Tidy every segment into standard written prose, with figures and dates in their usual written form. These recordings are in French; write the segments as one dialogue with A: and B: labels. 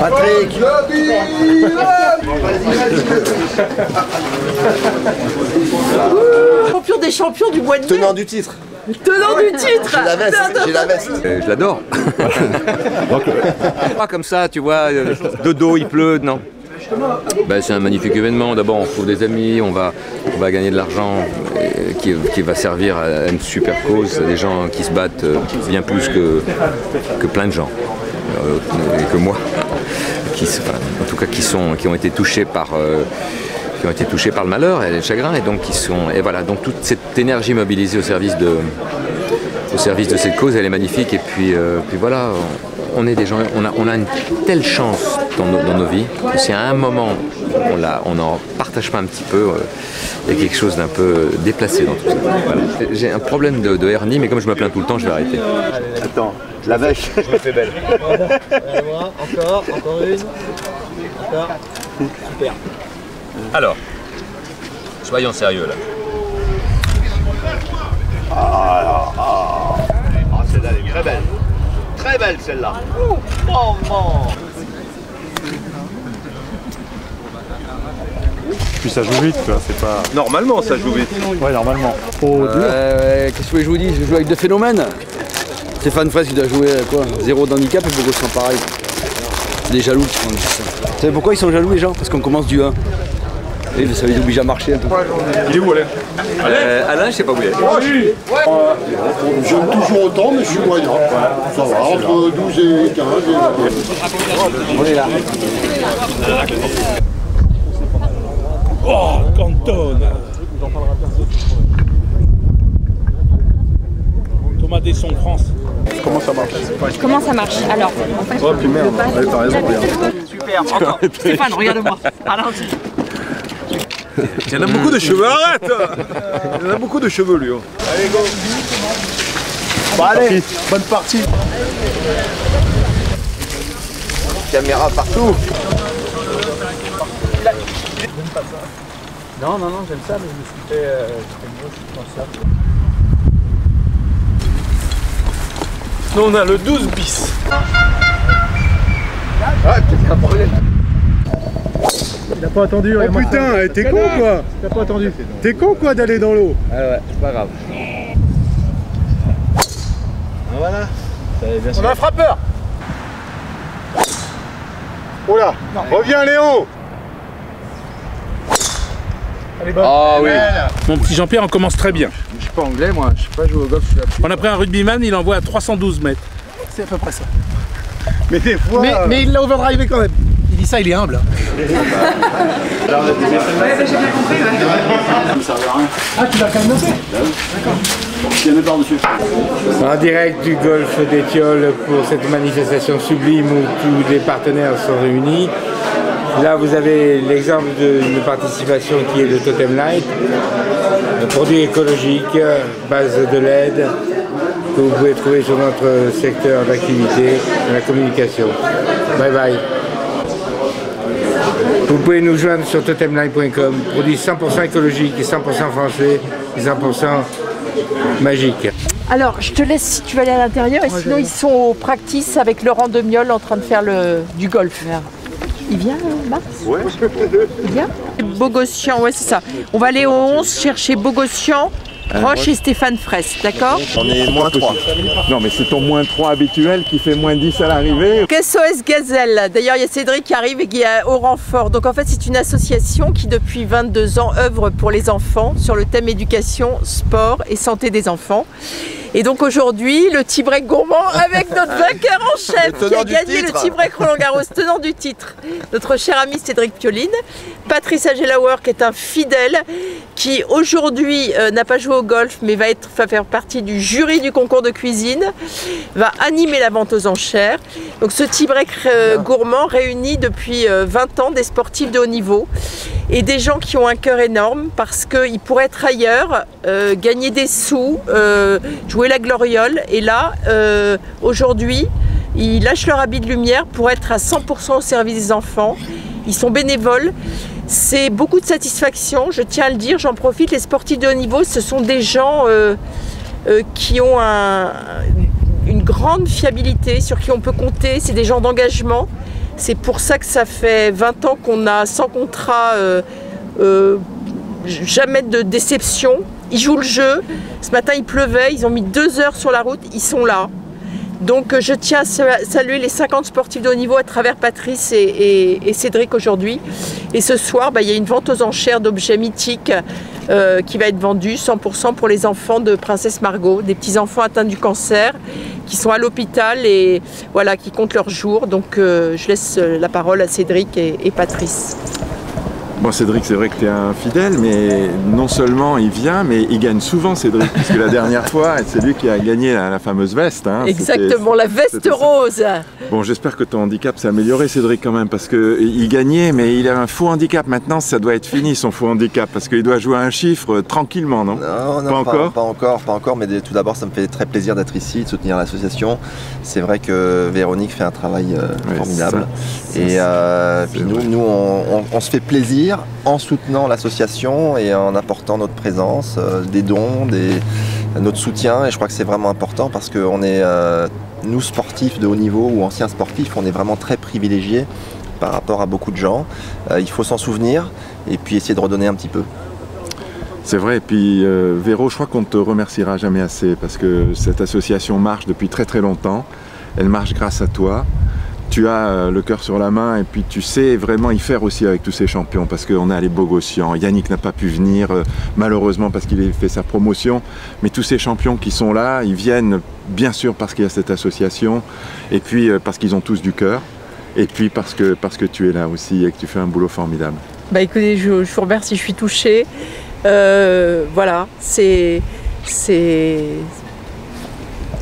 A: Patrick.
B: Champion des champions du mois de mai.
A: Tenant du titre.
B: Tenant du titre.
A: J'ai la veste.
C: Je l'adore. Pas comme ça, tu vois, de dos, il pleut, non. Ben, c'est un magnifique événement. D'abord, on trouve des amis, on va gagner de l'argent qui va servir à une super cause, des gens qui se battent bien plus que plein de gens, et que moi, en tout cas qui ont été touchés par le malheur et le chagrin, et donc voilà, donc toute cette énergie mobilisée au service de cette cause, elle est magnifique. Et puis voilà, on est des gens, on a une telle chance dans nos vies que si à un moment on n'en partage pas un petit peu, il y a quelque chose d'un peu déplacé dans tout ça. Voilà. J'ai un problème de hernie, mais comme je me plains tout le temps, je vais arrêter.
A: Attends, la vache.
C: Je me fais belle.
D: Encore une. Encore. Super.
C: Alors, soyons sérieux là.
A: Celle-là, elle est très belle. Très belle celle-là.
E: Puis ça joue vite, quoi, c'est pas...
A: Normalement, ça joue vite.
E: Ouais, normalement.
D: Qu'est-ce que je vous dis? Je joue avec deux phénomènes. Stéphane Fraisse qui doit jouer quoi, 0 d'handicap et Bogosian pareil. C'est des jaloux qui font ça. Vous savez pourquoi ils sont jaloux les gens? Parce qu'on commence du 1. Et ça les oblige à marcher un peu.
E: Il est où, Alain?
C: Alain, je sais pas où il est.
F: J'aime toujours autant, mais je suis moyen. Ça va, entre 12 et 15.
D: On est là.
E: Oh, Canton. Thomas Desson, France. Comment ça marche?
G: Comment ça marche? Alors, en fait,
E: Oh, puis merde, t'as raison, regarde.
B: Super, encore. Stéphane, regarde-moi. Ralentis.
A: Il y en a beaucoup de cheveux, arrête. Il y en a beaucoup de cheveux, lui.
F: Allez, go. Bon, allez, bonne partie.
A: Caméra partout.
D: Non, j'aime ça, mais je me suis fait comme ça.
A: Nous, on a le 12 bis.
F: Ah, peut-être un problème.
E: Il a pas attendu.
F: Oh putain, t'es con quoi?
E: Il a pas attendu.
F: T'es con quoi d'aller dans l'eau?
D: Ouais, c'est pas grave.
F: Voilà.
E: On a un frappeur.
F: Oh là, reviens Léo.
E: Allez, bonne.
C: Ah oui.
E: Mon petit Jean-Pierre, on commence très bien.
D: Je suis pas anglais moi, je sais pas jouer au golf, je suis là.
E: On a pris un rugbyman, il envoie à 312 mètres.
F: C'est à peu près ça. Mais des fois...
D: Mais il l'a overdrivé quand même.
F: il dit ça, il est humble.
B: Ouais, bah, j'ai bien compris, ouais.
F: Ça sert à rien. Ah, tu l'as quand même noté? D'accord. Il y en a par-dessus.
H: En direct du golfe d'Étiole pour cette manifestation sublime où tous les partenaires sont réunis. Là, vous avez l'exemple d'une participation qui est de Totem Light, un produit écologique, base de LED, que vous pouvez trouver sur notre secteur d'activité, la communication. Bye bye. Vous pouvez nous joindre sur totemlight.com, produit 100% écologique et 100% français et 100% magique.
B: Alors, je te laisse si tu veux aller à l'intérieur, et sinon ils sont au practice avec Laurent Demiol en train de faire du golf. Il vient, Mars?
F: Ouais.
B: Il vient? Bogossian, ouais c'est ça. On va aller au 11 chercher Bogossian, Roche et Stéphane Fraisse, d'accord?
A: On est moins 3.
I: Non mais c'est ton moins 3 habituel qui fait moins 10 à l'arrivée.
B: SOS Gazelle, d'ailleurs il y a Cédric qui arrive et qui est au renfort. Donc en fait c'est une association qui depuis 22 ans œuvre pour les enfants sur le thème éducation, sport et santé des enfants. Et donc aujourd'hui, le tea-break gourmand avec notre vainqueur en chef qui a gagné le tea-break Roland-Garros, tenant du titre, notre cher ami Cédric Pioline. Patrice Agelauer qui est un fidèle, qui aujourd'hui n'a pas joué au golf mais va faire partie du jury du concours de cuisine, va animer la vente aux enchères. Donc ce tea-break gourmand réunit depuis 20 ans des sportifs de haut niveau et des gens qui ont un cœur énorme parce qu'ils pourraient être ailleurs, gagner des sous, jouer la gloriole, et là aujourd'hui ils lâchent leur habit de lumière pour être à 100% au service des enfants. Ils sont bénévoles, c'est beaucoup de satisfaction, je tiens à le dire, j'en profite. Les sportifs de haut niveau, ce sont des gens qui ont une grande fiabilité, sur qui on peut compter, c'est des gens d'engagement. C'est pour ça que ça fait 20 ans qu'on a sans contrat, jamais de déception. Ils jouent le jeu. Ce matin, il pleuvait, ils ont mis 2 heures sur la route, ils sont là. Donc je tiens à saluer les 50 sportifs de haut niveau à travers Patrice et Cédric aujourd'hui. Et ce soir, il y a une vente aux enchères d'objets mythiques qui va être vendue 100% pour les enfants de Princesse Margot, des petits-enfants atteints du cancer qui sont à l'hôpital et voilà, qui comptent leurs jours. Donc je laisse la parole à Cédric et Patrice.
I: Bon, Cédric, c'est vrai que tu es un fidèle, mais non seulement il vient, mais il gagne souvent, Cédric, puisque la dernière fois, c'est lui qui a gagné la fameuse veste. Hein.
B: Exactement, la veste rose.
I: Bon, j'espère que ton handicap s'est amélioré, Cédric, quand même, parce qu'il gagnait, mais il a un faux handicap. Maintenant, ça doit être fini, son faux handicap, parce qu'il doit jouer à un chiffre tranquillement, non?
J: Non, pas encore, mais tout d'abord, ça me fait très plaisir d'être ici, de soutenir l'association. C'est vrai que Véronique fait un travail formidable. Puis nous, on se fait plaisir en soutenant l'association et en apportant notre présence, des dons, notre soutien. Et je crois que c'est vraiment important parce que nous sportifs de haut niveau ou anciens sportifs, on est vraiment très privilégiés par rapport à beaucoup de gens. Il faut s'en souvenir et puis essayer de redonner un petit peu.
I: C'est vrai, et puis Véro, je crois qu'on ne te remerciera jamais assez parce que cette association marche depuis très très longtemps. Elle marche grâce à toi. Tu as le cœur sur la main et puis tu sais vraiment y faire aussi avec tous ces champions parce qu'on a les Bogossian. Yannick n'a pas pu venir malheureusement parce qu'il a fait sa promotion, mais tous ces champions qui sont là, ils viennent bien sûr parce qu'il y a cette association et puis parce qu'ils ont tous du cœur et puis parce que tu es là aussi et que tu fais un boulot formidable.
B: Écoutez, je vous remercie, je suis touchée. Voilà, c'est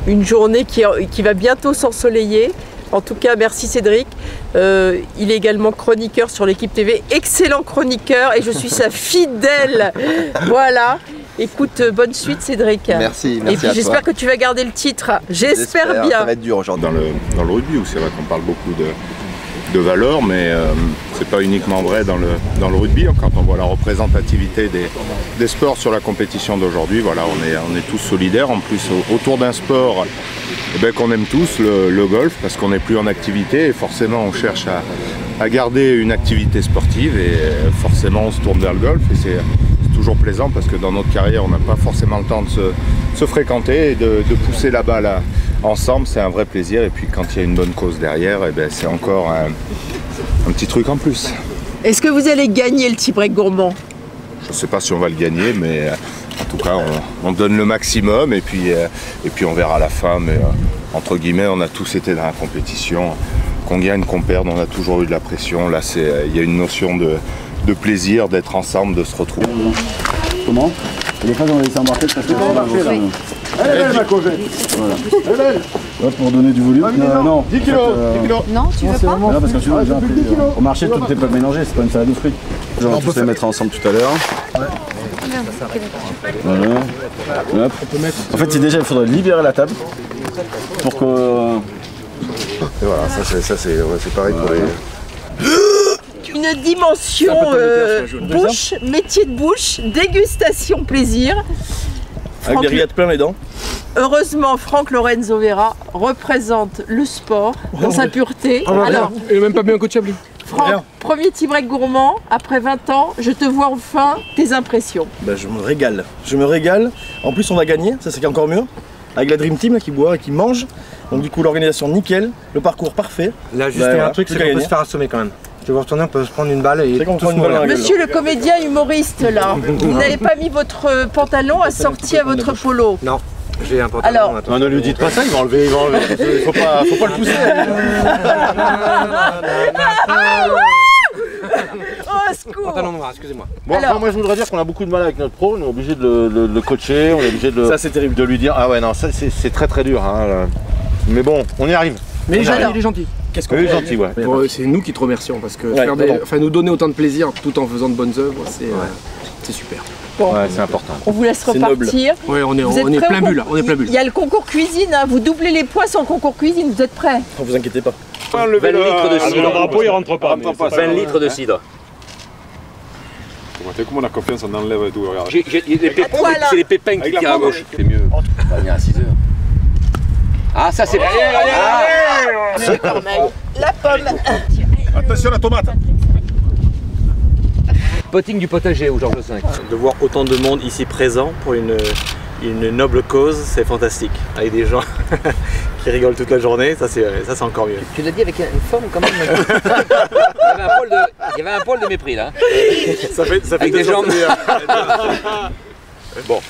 B: une journée qui va bientôt s'ensoleiller. En tout cas, merci Cédric. Il est également chroniqueur sur l'équipe TV. Excellent chroniqueur et je suis sa fidèle. Voilà. Écoute, bonne suite Cédric.
J: Merci
B: et puis j'espère que tu vas garder le titre. J'espère bien.
J: Ça va être dur aujourd'hui.
K: Dans le rugby, où c'est vrai qu'on parle beaucoup de valeurs, mais c'est pas uniquement vrai dans le rugby. Quand on voit la représentativité des sports sur la compétition d'aujourd'hui, voilà, on est tous solidaires. En plus, autour d'un sport qu'on aime tous, le golf, parce qu'on n'est plus en activité et forcément on cherche à garder une activité sportive et forcément on se tourne vers le golf et c'est toujours plaisant parce que dans notre carrière on n'a pas forcément le temps de se fréquenter et de pousser la balle ensemble, c'est un vrai plaisir et puis quand il y a une bonne cause derrière, c'est encore un petit truc en plus.
B: Est-ce que vous allez gagner le petit break gourmand?
K: Je ne sais pas si on va le gagner, mais en tout cas on donne le maximum et puis on verra à la fin, mais entre guillemets on a tous été dans la compétition, qu'on gagne, qu'on perde, on a toujours eu de la pression, là il y a une notion de plaisir, d'être ensemble, de se retrouver.
D: Comment? Et des fois on va laisser embarquer parce que c'est marché là.
F: Elle est belle ma cogette.
D: Voilà.
F: Elle est belle.
D: Ouais, pour donner du volume. Non,
F: 10 kilos, 10 kilos.
G: Non, tu veux pas?
D: Non, parce que tu vois, déjà, au marché tout n'est pas mélangé, c'est pas une salade de fruits. On va tous les mettre ensemble tout à l'heure. Voilà. Hop. En fait, déjà, il faudrait libérer la table pour que.
K: Et voilà, ça c'est pareil pour les.
B: Une dimension bouche, métier de bouche, dégustation plaisir.
L: Avec des rillettes plein les dents.
B: Heureusement, Franck Lorenzo Vera représente le sport dans sa pureté. Alors,
L: il n'est même pas bien coachable.
B: Franck, premier petit break gourmand, après 20 ans, je te vois enfin, tes impressions.
L: Je me régale, En plus, on va gagner, ça c'est encore mieux. Avec la Dream Team là, qui boit et qui mange. Donc du coup, l'organisation nickel, le parcours parfait.
M: Là, juste un truc, c'est qu'on peut se faire assommer quand même. Tu vas retourner, on peut se prendre une balle et tous mourir.
B: Monsieur le comédien humoriste là, vous n'avez pas mis votre pantalon assorti à votre polo?
M: Non, j'ai un pantalon.
L: Alors, ne lui dites pas ça, il va enlever. Il faut pas le pousser.
B: Oh, secours!
M: Pantalon noir, excusez-moi.
L: Bon, alors, moi je voudrais dire qu'on a beaucoup de mal avec notre pro, on est obligé de le coacher, on est obligé de lui dire. Ah ouais, non, ça c'est très très dur. Hein. Mais bon, on y arrive.
M: Mais il est gentil.
L: Qu'est-ce qu'on est gentil, ouais.
M: Bon, c'est nous qui te remercions parce que nous donner autant de plaisir tout en faisant de bonnes œuvres, c'est super.
B: Bon,
K: ouais, c'est important.
B: On vous laisse repartir.
M: Ouais, on est plein bulle là.
B: Il y a le concours cuisine, hein. Vous doublez les points sur le concours cuisine, vous êtes prêts?
L: Ne vous inquiétez pas.
N: 20 litres de cidre.
L: Le drapeau il rentre pas.
N: 20 litres de cidre.
K: Tu sais comment on a confiance, on enlève et tout, regarde.
N: C'est les pépins qui tirent à gauche. C'est mieux.
C: On va venir à 6 h.
N: Ah, ça c'est bien.
B: Monsieur Corneille, la pomme.
A: Attention la tomate.
N: Potting du potager au Georges V.
O: De voir autant de monde ici présent pour une noble cause, c'est fantastique. Avec des gens qui rigolent toute la journée, ça c'est encore mieux.
N: Tu l'as dit avec une forme quand même. Il y avait un poil de mépris là.
O: Ça fait
N: avec des jambes.
O: Bon.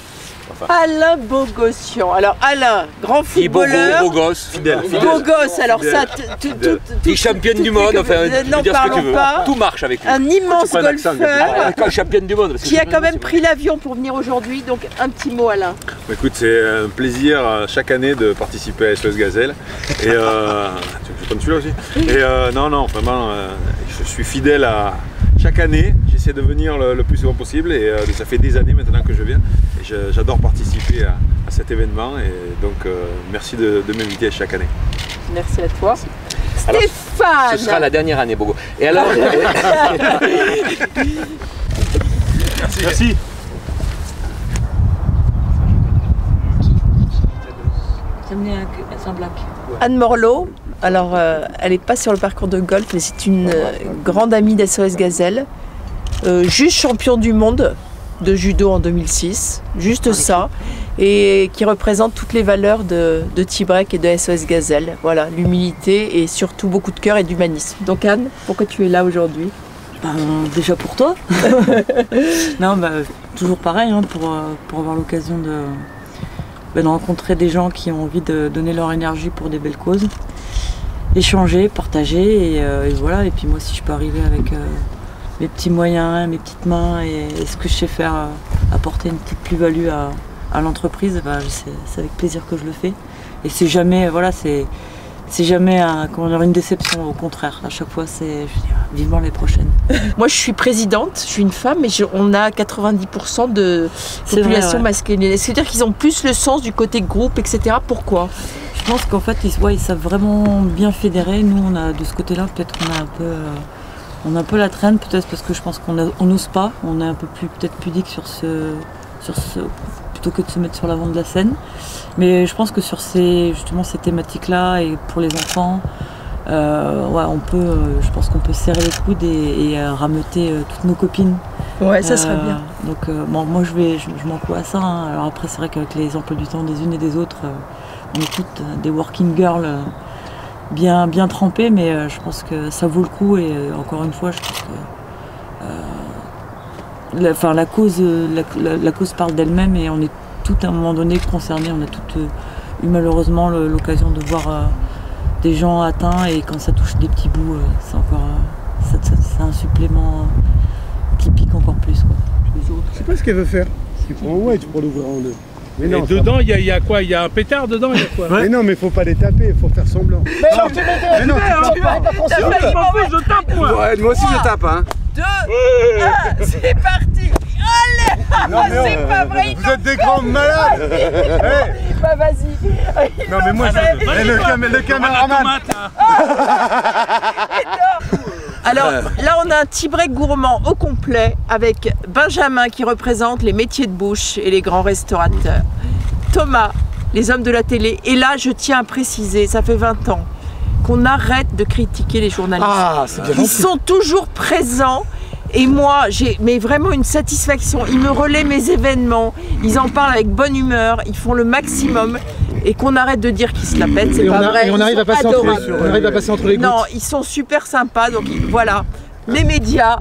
B: Alain Bogossian. Alors Alain, grand footballeur.
N: Beau gosse, fidèle.
B: Beau gosse, alors ça,
N: il est championne du monde, enfin, tu peux dire ce que tu veux. Tout marche avec lui.
B: Un immense golfeur.
N: Championne du monde.
B: Qui a quand même pris l'avion pour venir aujourd'hui, donc un petit mot Alain.
A: Écoute, c'est un plaisir chaque année de participer à SOS Gazelle. Et tu veux prendre celui-là aussi? Et non, vraiment, je suis fidèle à chaque année. J'essaie de venir le plus souvent possible et ça fait des années maintenant que je viens. Et j'adore participer à cet événement et donc merci de m'inviter chaque année.
B: Merci à toi.
N: Alors,
B: Stéphane.
N: ce sera la dernière année, Bogo. Et alors
A: Merci.
B: C'est un black. Anne Morlot, alors elle n'est pas sur le parcours de golf, mais c'est une grande amie d'SOS Gazelle, juste champion du monde de judo en 2006, juste ça, et qui représente toutes les valeurs de Tibrec et de SOS Gazelle. Voilà, l'humilité et surtout beaucoup de cœur et d'humanisme. Donc Anne, pourquoi tu es là aujourd'hui?
P: Déjà pour toi. Non, toujours pareil, hein, pour avoir l'occasion de rencontrer des gens qui ont envie de donner leur énergie pour des belles causes, échanger, partager, et voilà. Et puis moi, si je peux arriver avec mes petits moyens, mes petites mains et ce que je sais faire, apporter une petite plus-value à l'entreprise, c'est avec plaisir que je le fais. Et c'est jamais, voilà, c'est jamais une déception, au contraire. À chaque fois, c'est vivement les prochaines.
B: Moi, je suis présidente, je suis une femme, mais on a 90% de population masculine. C'est-à-dire qu'ils ont plus le sens du côté groupe, etc. Pourquoi?
P: Je pense qu'en fait, ils savent vraiment bien fédérer. Nous, on a de ce côté-là, peut-être qu'on a un peu la traîne, peut-être parce que je pense qu'on n'ose pas. On est un peu plus peut-être pudique sur ce plutôt que de se mettre sur l'avant de la scène. Mais je pense que sur justement ces thématiques-là et pour les enfants, je pense qu'on peut serrer les coudes et rameuter toutes nos copines.
B: Ouais, ça serait bien.
P: Donc moi je m'en fous à ça. Hein. Alors après c'est vrai qu'avec les emplois du temps des unes et des autres, on est toutes des working girls bien trempées, mais je pense que ça vaut le coup et encore une fois je pense que la cause parle d'elle-même et on est toutes à un moment donné concernées. On a toutes eu malheureusement l'occasion de voir des gens atteints et quand ça touche des petits bouts, c'est un supplément qui pique encore plus, quoi.
F: Je sais pas ce qu'elle veut faire. Tu prends tu pourras l'ouvrir en deux.
E: Mais non, dedans, il y a quoi? Il y a un pétard dedans, il y a quoi?
F: Mais non, mais faut pas les taper, faut faire semblant.
E: Mais non, tu vas pas conscient. Je tape, moi.
D: Ouais, moi aussi je tape, hein.
B: 2, 1, c'est parti. Allez, c'est pas vrai.
F: Vous êtes des grands malades.
B: Bah vas-y.
F: Non mais moi, le caméraman.
B: Alors là, on a un Tibrec gourmand au complet avec Benjamin qui représente les métiers de bouche et les grands restaurateurs. Thomas, les hommes de la télé. Et là, je tiens à préciser, ça fait 20 ans qu'on arrête de critiquer les journalistes.
F: Ah, c'est bien.
B: Ils sont toujours présents. Et moi, j'ai vraiment une satisfaction. Ils me relaient mes événements, ils en parlent avec bonne humeur, ils font le maximum. Et qu'on arrête de dire qu'ils se la pètent, c'est pas vrai.
F: Et on arrive à passer entre les gouttes.
B: Non, ils sont super sympas, donc voilà. Les médias,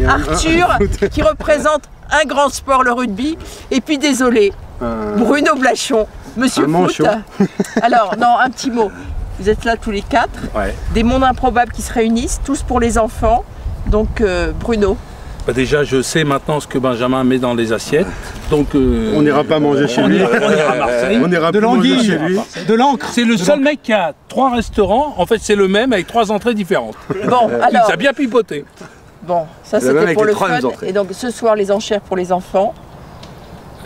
B: Arthur, qui représente un grand sport, le rugby. Et puis désolé, Bruno Blachon, Monsieur Foot. Alors, non, un petit mot. Vous êtes là tous les quatre, des mondes improbables qui se réunissent, tous pour les enfants. Donc Bruno.
E: Déjà, je sais maintenant ce que Benjamin met dans les assiettes. Donc,
F: on n'ira pas manger chez lui.
E: On ira à Marseille.
F: On ira de l'anguille chez lui. De l'encre.
E: C'est le seul mec qui a 3 restaurants. En fait, c'est le même avec 3 entrées différentes.
B: Bon, alors.
E: Ça a bien pipoté.
B: Bon, ça c'était pour le fun. Et donc ce soir, les enchères pour les enfants.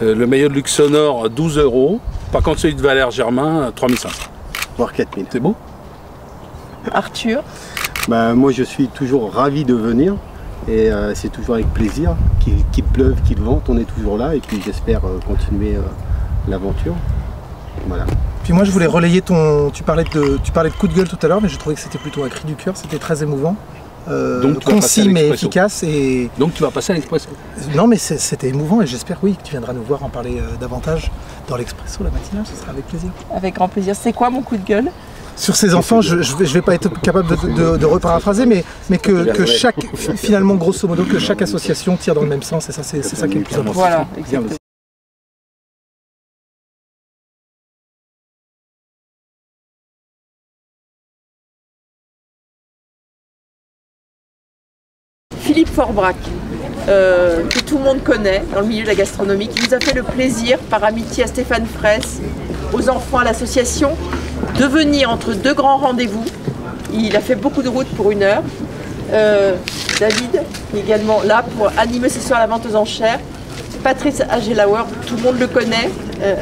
E: Le maillot de Luxonor, 12 €. Par contre, celui de Valère Germain, 3500.
F: Voire 4000.
E: C'est beau.
B: Arthur.
F: Moi, je suis toujours ravi de venir. Et c'est toujours avec plaisir, qu'il pleuve, qu'il vente, on est toujours là et puis j'espère continuer l'aventure.
Q: Voilà. Puis moi je voulais relayer tu parlais de coup de gueule tout à l'heure, mais je trouvais que c'était plutôt un cri du cœur, c'était très émouvant. Concis mais efficace.
E: Donc tu vas passer à l'Expresso.
Q: Non mais c'était émouvant et j'espère oui que tu viendras nous voir en parler davantage dans l'Expresso la matinale, ce sera avec plaisir.
B: Avec grand plaisir. C'est quoi mon coup de gueule?
Q: Sur ces enfants, je vais pas être capable de reparaphraser, mais que chaque, finalement grosso modo, que chaque association tire dans le même sens et ça c'est ça qui est le plus important.
B: Voilà, exactement. Philippe Forbrac, que tout le monde connaît dans le milieu de la gastronomie, qui nous a fait le plaisir, par amitié à Stéphane Fraisse, aux enfants, à l'association, de venir entre deux grands rendez-vous. Il a fait beaucoup de route pour 1 heure. David, qui est également là pour animer ce soir la vente aux enchères. Patrice Agelauer, tout le monde le connaît,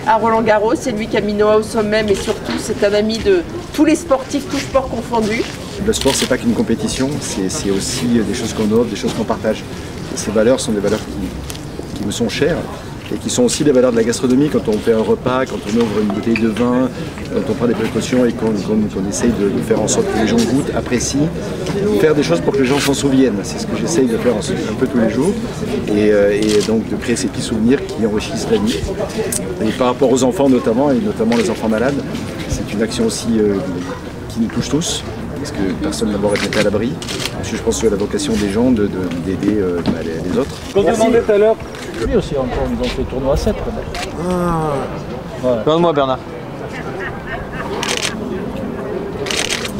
B: à Roland-Garros, c'est lui qui a mis Noah au sommet, mais surtout c'est un ami de tous les sportifs, tous sports confondus.
R: Le sport, c'est pas qu'une compétition, c'est aussi des choses qu'on offre, des choses qu'on partage. Et ces valeurs sont des valeurs qui me sont chères et qui sont aussi les valeurs de la gastronomie. Quand on fait un repas, quand on ouvre une bouteille de vin, quand on prend des précautions et qu'on essaye de faire en sorte que les gens goûtent, apprécient, faire des choses pour que les gens s'en souviennent. C'est ce que j'essaye de faire un peu tous les jours et donc de créer ces petits souvenirs qui enrichissent la vie. Et par rapport aux enfants notamment, et notamment les enfants malades, c'est une action aussi qui nous touche tous, parce que personne n'a d'abord été à l'abri. Je pense que la vocation des gens d'aider les autres.
S: Comme demandait tout à l'heure, lui aussi encore, ils ont fait tournoi à 7 quand même.
L: Ouais. Demande-moi Bernard.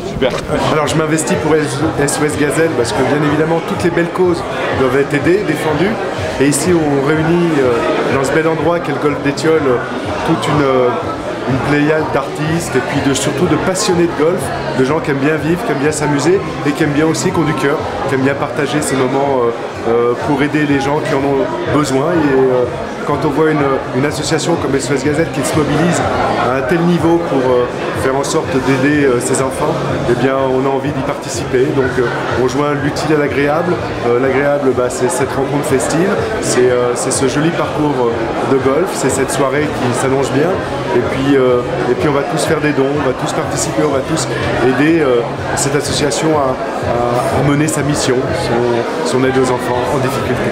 T: Super. Alors je m'investis pour SOS Gazelle parce que bien évidemment toutes les belles causes doivent être aidées, défendues. Et ici on réunit dans ce bel endroit qu'est le golfe d'Étiole toute une pléiade d'artistes et puis surtout de passionnés de golf, de gens qui aiment bien vivre, qui aiment bien s'amuser et qui aiment bien aussi, qui ont du cœur, qui aiment bien partager ces moments pour aider les gens qui en ont besoin. Et quand on voit une association comme SOS Gazelle qui se mobilise à un tel niveau pour faire en sorte d'aider ses enfants, eh bien on a envie d'y participer. Donc on joint l'utile à l'agréable. L'agréable, c'est cette rencontre festive, c'est ce joli parcours de golf, c'est cette soirée qui s'annonce bien. Et puis on va tous faire des dons, on va tous participer, on va tous aider cette association à mener sa mission, son aide aux enfants en difficulté.